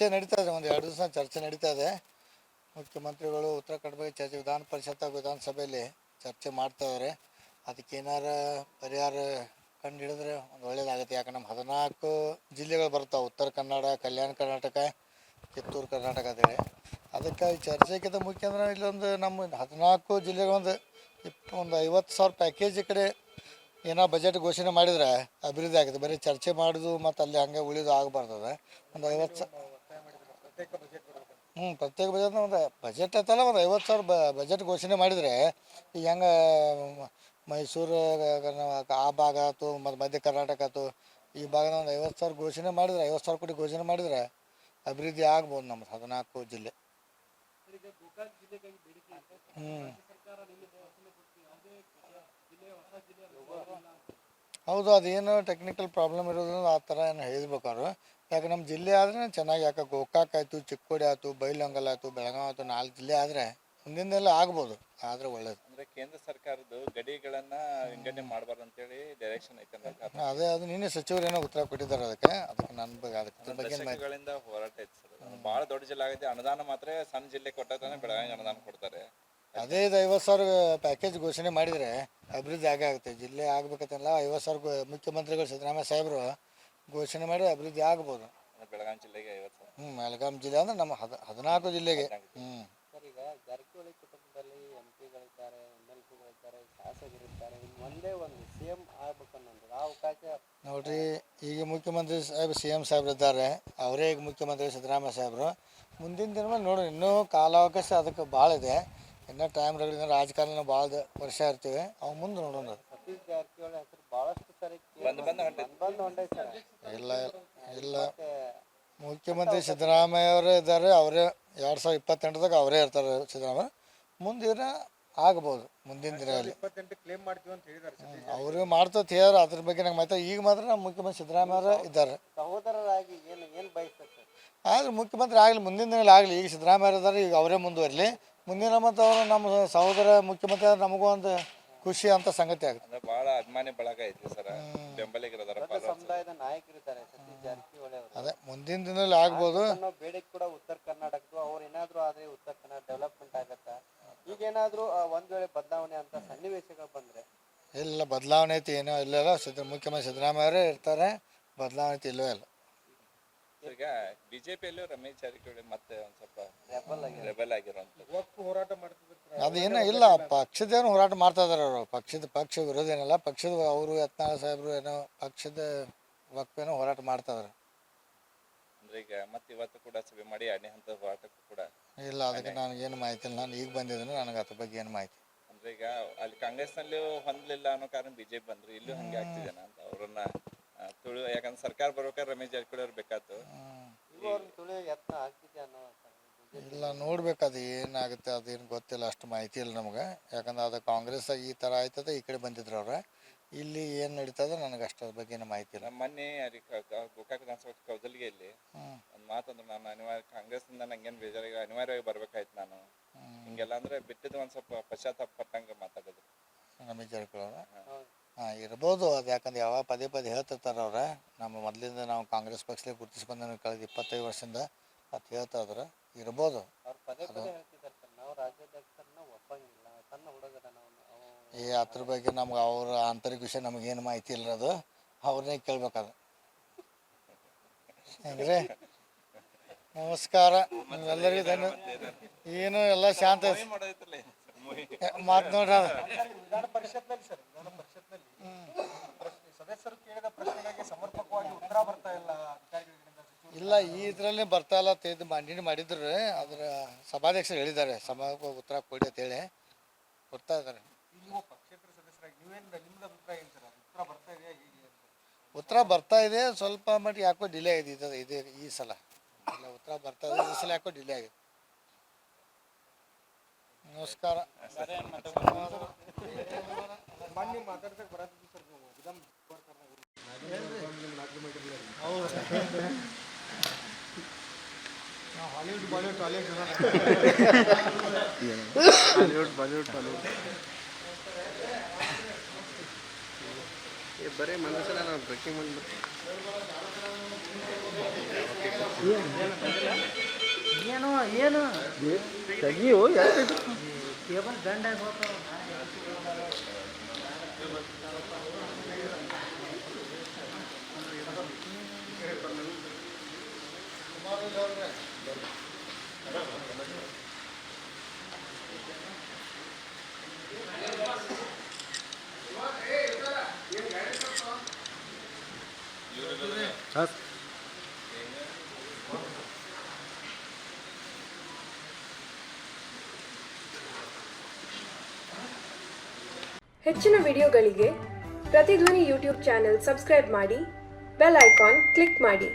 ಚರ್ಚೆ ನಡೀತಾ ಇದೆ, ಒಂದು 2 ದಿವಸ ಚರ್ಚೆ ನಡೀತಾ ಇದೆ. ಮುಖ್ಯಮಂತ್ರಿಗಳು ಉತ್ತರಾಖಂಡ ಬಗ್ಗೆ ಚರ್ಚೆ ವಿಧಾನಸಭೆಯಲ್ಲಿ ಚರ್ಚೆ ಮಾಡ್ತಾ ಇದ್ದಾರೆ. ಅದಕ್ಕೇನಾರ ಪರಿಹಾರ ಕಂಡು ಹಿಡಿದ್ರೆ ಒಂದು ಒಳ್ಳೇದಾಗುತ್ತೆ. ಯಾಕಂದ್ರೆ ನಮ್ಮ 14 ಜಿಲ್ಲೆಗಳು ಬರ್ತಾವೆ, ಉತ್ತರ ಕನ್ನಡ, ಕಲ್ಯಾಣ ಕರ್ನಾಟಕ, ಕಿತ್ತೂರು ಕರ್ನಾಟಕ ಅಂತೇಳಿ. ಅದಕ್ಕೆ ಈ ಚರ್ಚೆಗಿಂತ ಮುಖ್ಯ ಅಂದ್ರೆ ಇಲ್ಲೊಂದು ನಮ್ಮ 14 ಜಿಲ್ಲೆಗೊಂದು 50,000 ಪ್ಯಾಕೇಜ್ ಈ ಕಡೆ ಏನೋ ಬಜೆಟ್ ಘೋಷಣೆ ಮಾಡಿದ್ರೆ ಅಭಿವೃದ್ಧಿ ಆಗುತ್ತೆ. ಬರೀ ಚರ್ಚೆ ಮಾಡೋದು ಮತ್ತು ಅಲ್ಲಿ ಹಂಗೆ ಉಳಿದು ಆಗಬಾರ್ದದ. ಒಂದು 50 ಪ್ರತ್ಯೇಕ ಬಜೆಟ್ನ ಒಂದು ಬಜೆಟ್ ಅಂತಲ್ಲ, ಒಂದು 50,000 ಬಜೆಟ್ ಘೋಷಣೆ ಮಾಡಿದರೆ ಈಗ ಹೆಂಗೆ ಮೈಸೂರು ಆ ಭಾಗ ಆಯ್ತು ಮತ್ತು ಮಧ್ಯ ಕರ್ನಾಟಕ ಆಯ್ತು, ಈ ಭಾಗದ ಒಂದು 50,000 ಘೋಷಣೆ ಮಾಡಿದರೆ, 50,000 ಕೋಟಿ ಘೋಷಣೆ ಮಾಡಿದರೆ ಅಭಿವೃದ್ಧಿ ಆಗ್ಬೋದು ನಮ್ಮ 14 ಜಿಲ್ಲೆ. ಹೌದು, ಅದೇನು ಟೆಕ್ನಿಕಲ್ ಪ್ರಾಬ್ಲಮ್ ಇರೋದ್ರಿಂದ ಆ ಥರ ಏನು ಹೇಳ್ಬೇಕು ಅವರು. ಯಾಕೆ ನಮ್ಮ ಜಿಲ್ಲೆ ಆದರೆ ಚೆನ್ನಾಗಿ, ಯಾಕೆ ಗೋಕಾಕ್ ಆಯಿತು, ಚಿಕ್ಕೋಡಿ ಆಯಿತು, ಬೈಲಹೊಂಗಲ ಆಯಿತು, ಬೆಳಗಾವಿ ಆಯಿತು, 4 ಜಿಲ್ಲೆ ಆದರೆ ಮುಂದಿನೆಲ್ಲ ಆಗ್ಬೋದು, ಆದರೆ ಒಳ್ಳೇದು. ಅಂದರೆ ಕೇಂದ್ರ ಸರ್ಕಾರದ್ದು ಗಡಿಗಳನ್ನು ವಿಂಗಡಣೆ ಮಾಡಬಾರ್ದು ಅಂತೇಳಿ ಡೈರೆಕ್ಷನ್ ಐತೆ. ಅದೇ ಅದು ನಿನ್ನೆ ಸಚಿವರು ಏನೋ ಉತ್ತರ ಕೊಟ್ಟಿದ್ದಾರೆ ಅದಕ್ಕೆ ನನ್ನ ಬಗ್ಗೆ ದಶಕಗಳಿಂದ ಹೋರಾಟ ಐತೆ ಸರ್. ಭಾಳ ದೊಡ್ಡ ಜಿಲ್ಲೆ ಆಗಿದೆ, ಅನುದಾನ ಮಾತ್ರ ಸಣ್ಣ ಜಿಲ್ಲೆ ಕೊಟ್ಟಾಗ ಬೆಳಗಾವಿ ಅನುದಾನ ಕೊಡ್ತಾರೆ. ಅದೇ ಇದು 50,000 ಪ್ಯಾಕೇಜ್ ಘೋಷಣೆ ಮಾಡಿದರೆ ಅಭಿವೃದ್ಧಿ ಆಗೇ ಆಗುತ್ತೆ. ಜಿಲ್ಲೆ ಆಗ್ಬೇಕಂತಲ್ಲ, 50,000 ಮುಖ್ಯಮಂತ್ರಿಗಳು ಸಿದ್ದರಾಮಯ್ಯ ಸಾಹೇಬರು ಘೋಷಣೆ ಮಾಡಿ ಅಭಿವೃದ್ಧಿ ಆಗ್ಬೋದು. ಬೆಳಗಾವಿ ಜಿಲ್ಲೆಗೆ 50,000. ಬೆಳಗಾಂ ಜಿಲ್ಲೆ ಅಂದ್ರೆ ನಮ್ಮ 14 ಜಿಲ್ಲೆಗೆ. ಸರ್, ಈಗ ಜಾರಕಿಹೊಳಿ ಕುಟುಂಬದಲ್ಲಿ MP ಗಳಿದ್ದಾರೆ, MLC ಗಳಿದ್ದಾರೆ, ಶಾಸಕರಿದ್ದಾರೆ, ಒಂದೇ ಒಂದು CM ಆಗ್ಬೇಕನ್ನೋದು ಆ ಅವಕಾಶ ನೋಡ್ರಿ. ಈಗ ಮುಖ್ಯಮಂತ್ರಿ ಸಾಹೇಬ್ CM ಸಾಹೇಬ್ರು ಇದ್ದಾರೆ, ಅವರೇ ಈಗ ಮುಖ್ಯಮಂತ್ರಿ ಸಿದ್ದರಾಮಯ್ಯ ಸಾಹೇಬರು. ಮುಂದಿನ ದಿನ ಮೇಲೆ ನೋಡ್ರಿ, ಇನ್ನೂ ಕಾಲಾವಕಾಶ ಅದಕ್ಕೆ ಭಾಳ ಇದೆ. ಇನ್ನೂ ಟೈಮ್ ರಗಡಿನ ರಾಜಕಾರಣ ಭಾಳ ವರ್ಷ ಇರ್ತೀವಿ, ಅವು ಮುಂದೆ ನೋಡೋಣ. ಸತೀಶ್ ಜಾರಕಿಹೊಳಿ ಹೆಸರು ಭಾಳಷ್ಟು ಸರಿ ಇಲ್ಲ ಇಲ್ಲ, ಮುಖ್ಯಮಂತ್ರಿ ಸಿದ್ದರಾಮಯ್ಯ ಅವರೇ ಇದ್ದಾರೆ. ಅವರೇ 2028ದಾಗ ಅವರೇ ಇರ್ತಾರೆ ಸಿದ್ದರಾಮಯ್ಯ. ಮುಂದಿನ ಆಗ್ಬೋದು ಮುಂದಿನ ದಿನದಲ್ಲಿ. 28 ಕ್ಲೇಮ್ ಮಾಡ್ತೀವಿ ಅಂತ ಹೇಳಿದ್ದಾರೆ. ಅವರು ಮಾಡ್ತಂತ ಹೇಳ್ಯಾರ, ಅದ್ರ ಬಗ್ಗೆ ನಂಗೆ ಮಾಹಿತಿ. ಈಗ ಮಾತ್ರ ನಮ್ಮ ಮುಖ್ಯಮಂತ್ರಿ ಸಿದ್ದರಾಮಯ್ಯ ಇದ್ದಾರೆ. ಸಹೋದರರಾಗಿ ಏನು ಬಯಸ್ತಾರೆ ಆದರೆ ಮುಖ್ಯಮಂತ್ರಿ ಆಗಲಿ, ಮುಂದಿನ ದಿನದಲ್ಲಿ ಆಗಲಿ. ಈಗ ಸಿದ್ದರಾಮಯ್ಯ ಇದ್ದಾರೆ, ಈಗ ಅವರೇ ಮುಂದುವರಲಿ. ಮುಂದಿನ ಮತ್ತು ಅವರು ನಮ್ಮ ಸಹೋದರ ಮುಖ್ಯಮಂತ್ರಿ ಆದ್ರೆ ನಮಗೂ ಒಂದು ಖುಷಿ ಅಂತ ಸಂಗತಿ ಆಗುತ್ತೆ. ಭಾಳ ಅಭಿಮಾನಿ ಬಳಗ ಐತಿ ಸರ್, ಬೆಂಬಲಿಗರ ಸಮುದಾಯದ ನಾಯಕರಿದ್ದಾರೆ ಸತೀಶ್ ಜಾರಕಿಹೊಳಿ ಅವರು. ಅದೇ ಮುಂದಿನ ದಿನದಲ್ಲಿ ಆಗ್ಬೋದು. ಬೇಡಿಕೆ ಕೂಡ ಉತ್ತರ ಕರ್ನಾಟಕದ್ದು, ಅವ್ರು ಏನಾದರೂ ಆದರೆ ಉತ್ತರ ಕನ್ನಡ ಡೆವಲಪ್ಮೆಂಟ್ ಆಗತ್ತಾ? ಈಗೇನಾದರೂ ಒಂದು ವೇಳೆ ಬದಲಾವಣೆ ಅಂತ ಸನ್ನಿವೇಶಗಳು ಬಂದರೆ? ಇಲ್ಲ, ಬದಲಾವಣೆ ಐತಿ ಏನೋ ಇಲ್ಲ. ಮುಖ್ಯಮಂತ್ರಿ ಸಿದ್ದರಾಮಯ್ಯ ಅವರೇ ಇರ್ತಾರೆ, ಬದಲಾವಣೆ ಐತಿ ಇಲ್ಲವೇ ಇಲ್ಲ. ಈಗ ಬಿಜೆಪಿಯಲ್ಲೂ ರಮೇಶ್ ಜಾರಕಿಹೊಳಿ ಮತ್ತೆ ಒಂದು ಸ್ವಲ್ಪ ರೆಬಲ್ ಆಗಿರುವಂಥದ್ದು ಹೋರಾಟ ಮಾಡ್ತಿದ್ರು. ಅದೇನೋ ಇಲ್ಲ, ಪಕ್ಷದೇನು ಹೋರಾಟ ಮಾಡ್ತಾ ಇದಾರೆ ಅವರು. ಪಕ್ಷ ವಿರೋಧ ಏನಲ್ಲ, ಪಕ್ಷದ ಅವರು ಯತ್ನಾಳ್ ಸಾಹೇಬರು ಏನೋ ಪಕ್ಷದ ವಕ್ಫೇನೋ ಹೋರಾಟ ಮಾಡ್ತಾ ಇದಾರೆ. ಅಂದ್ರೆ ಈಗ ಮತ್ತೆ ಇವತ್ತು ಕೂಡ ಸಭೆ ಮಾಡಿ 2ನೇ ಹಂತದ ಹೋರಾಟಕ್ಕೂ ಕೂಡ ಇಲ್ಲ, ಅದಕ್ಕೆ ನನಗೇನು ಮಾಹಿತಿ ಇಲ್ಲ. ನಾನು ಈಗ ಬಂದಿದ್ದೀನಿ, ನನಗೆ ಅದ್ರ ಬಗ್ಗೆ ಏನು ಮಾಹಿತಿ. ಅಂದ್ರೆ ಈಗ ಅಲ್ಲಿ ಕಾಂಗ್ರೆಸ್ನಲ್ಲೂ ಹೊಂದಲಿಲ್ಲ ಅನ್ನೋ ಕಾರಣ ಬಿಜೆಪಿ ಬಂದ್ರು, ಇಲ್ಲೂ ಹಂಗೆ ಆಗ್ತಿದೇನ ಅಂತ ಅವ್ರನ್ನ ತುಳು. ಯಾಕಂದ್ರೆ ಸರ್ಕಾರ ಬರ್ಬೇಕಾದ್ರೆ ರಮೇಶ್ ಜಾರಕಿಹೊಳಿ ಅವ್ರು ಬೇಕಾಯ್ತು. ಯತ್ನ ಆಗ್ತಿದೆ ಅನ್ನೋ ಇಲ್ಲ, ನೋಡ್ಬೇಕು ಅದು ಏನಾಗುತ್ತೆ, ಅದೇನು ಗೊತ್ತಿಲ್ಲ, ಅಷ್ಟು ಮಾಹಿತಿ ಇಲ್ಲ ನಮಗೆ. ಯಾಕಂದ್ರೆ ಅದು ಕಾಂಗ್ರೆಸ್ ಈ ಥರ ಆಯ್ತದೆ, ಈ ಕಡೆ ಬಂದಿದ್ರು ಅವ್ರೆ. ಇಲ್ಲಿ ಏನು ನಡೀತದೆ ನನಗೆ ಅಷ್ಟರ ಬಗ್ಗೆ ಏನು ಮಾಹಿತಿ ಇಲ್ಲ. ಮೊನ್ನೆ ಗೋಕಾಕ್ ವಿಧಾನಸಭಾ ಕೌದಲ್ಗಿಯಲ್ಲಿ ಒಂದು ಮಾತಂದ್ರೆ, ನಾನು ಅನಿವಾರ್ಯ ಕಾಂಗ್ರೆಸ್ನಿಂದ ನಂಗೇನು ಬೇಜಾರಾಗಿ ಅನಿವಾರ್ಯವಾಗಿ ಬರ್ಬೇಕಾಯ್ತು ನಾನು ಹಿಂಗೆಲ್ಲ ಅಂದ್ರೆ ಬಿಟ್ಟಿದ್ದು ಒಂದು ಸ್ವಲ್ಪ ಪಶ್ಚಾತ್ತಾಪ ಪಟ್ಟಂಗೆ ಮಾತಾಡೋದು ರಮೇಶ್ ಜಾರಕಿಹೊಳಿ ಇರ್ಬೋದು. ಅದು ಯಾಕಂದ್ರೆ ಯಾವಾಗ ಪದೇ ಹೇಳ್ತಿರ್ತಾರೆ ಅವ್ರೆ. ನಮ್ಮ ಮೊದಲಿಂದ ನಾವು ಕಾಂಗ್ರೆಸ್ ಪಕ್ಷದಲ್ಲಿ ಗುರುತಿಸ್ಕೊಂಡು ಕಳೆದ 25 ವರ್ಷದಿಂದ ಅದು ಹೇಳ್ತಾ ಇದ್ರೆ ಇರ್ಬೋದು. ಅದ್ರ ಬಗ್ಗೆ ನಮ್ಗೆ ಅವ್ರ ಆಂತರಿಕ ವಿಷಯ ನಮಗೇನು ಮಾಹಿತಿ ಇಲ್ಲ, ಅದು ಅವ್ರನ್ನೇ ಕೇಳ್ಬೇಕಾದ್ರೆ. ಹೆಂಗ್ರಿ, ನಮಸ್ಕಾರ ಎಲ್ಲರಿಗೂ ಧನ್ಯವಾದ. ಏನು ಎಲ್ಲ ಶಾಂತ ಮಾತು ನೋಡ್ರಿ. ವಿಧಾನ ಪರಿಷತ್ನಲ್ಲಿ ಸದಸ್ಯರು ಕೇಳಿದ ಪ್ರಶ್ನೆಗಳಿಗೆ ಸಮರ್ಪಕವಾಗಿ ಉತ್ತರ ಬರ್ತಾ ಇಲ್ಲ ಇಲ್ಲ, ಈ ಇದರಲ್ಲಿ ಬರ್ತಾ ಇಲ್ಲ ಅಂತ ಮಂಡನೆ ಮಾಡಿದ್ರು. ಅದರ ಸಭಾಧ್ಯಕ್ಷರು ಹೇಳಿದ್ದಾರೆ, ಸಮರ್ಪಕ ಉತ್ತರ ಕೊಡಿ ಅಂತ ಹೇಳಿ ಕೊಡ್ತಾ ಇದ್ದಾರೆ. ಪಕ್ಷೇತರ ಸದಸ್ಯರಾಗಿ ನಿಮ್ದು ಅಭಿಪ್ರಾಯ ಏನು ಸರ್? ಉತ್ತರ ಬರ್ತಾ ಇದೆಯಾ? ಉತ್ತರ ಬರ್ತಾ ಇದೆ, ಸ್ವಲ್ಪ ಮಟ್ಟಿಗೆ ಯಾಕೋ ಡಿಲೇ ಆಗಿದೆ ಇದೆ ಈ ಸಲ. ಇಲ್ಲ, ಉತ್ತರ ಬರ್ತಾ ಇದೆ, ಈ ಸಲ ಯಾಕೋ ಡಿಲೇ ಆಗಿದೆ. ನಮಸ್ಕಾರ. ಮಾನ್ಯ ಮಾತಾಡ್ಸಕ್ಕೆ ಬರತ್ತಿದ್ದು ಸರ್, ನೀವು ವಿಧಾನ Hollywood Bollywood Tollywood Bollywood Tollywood ಬರೀ ಮನಸ್ಸಲ್ಲ, ನಾವು ಬ್ರೇಕಿಂಗ್ ಬಂದ್ಬಿಟ್ಟು ಏನೋ ಏನು ತೆಗಿಯೋ ಯಾಕೆ ಕೇಬಲ್ ಗಂಡ ಹೋಗ್ತಾವ ಹೆಚ್ಚಿನ ವಿಡಿಯೋಗಳಿಗೆ ಪ್ರತಿಧ್ವನಿ ಯೂಟ್ಯೂಬ್ ಚಾನೆಲ್ ಸಬ್ಸ್ಕ್ರೈಬ್ ಮಾಡಿ, ಬೆಲ್ ಐಕಾನ್ ಕ್ಲಿಕ್ ಮಾಡಿ.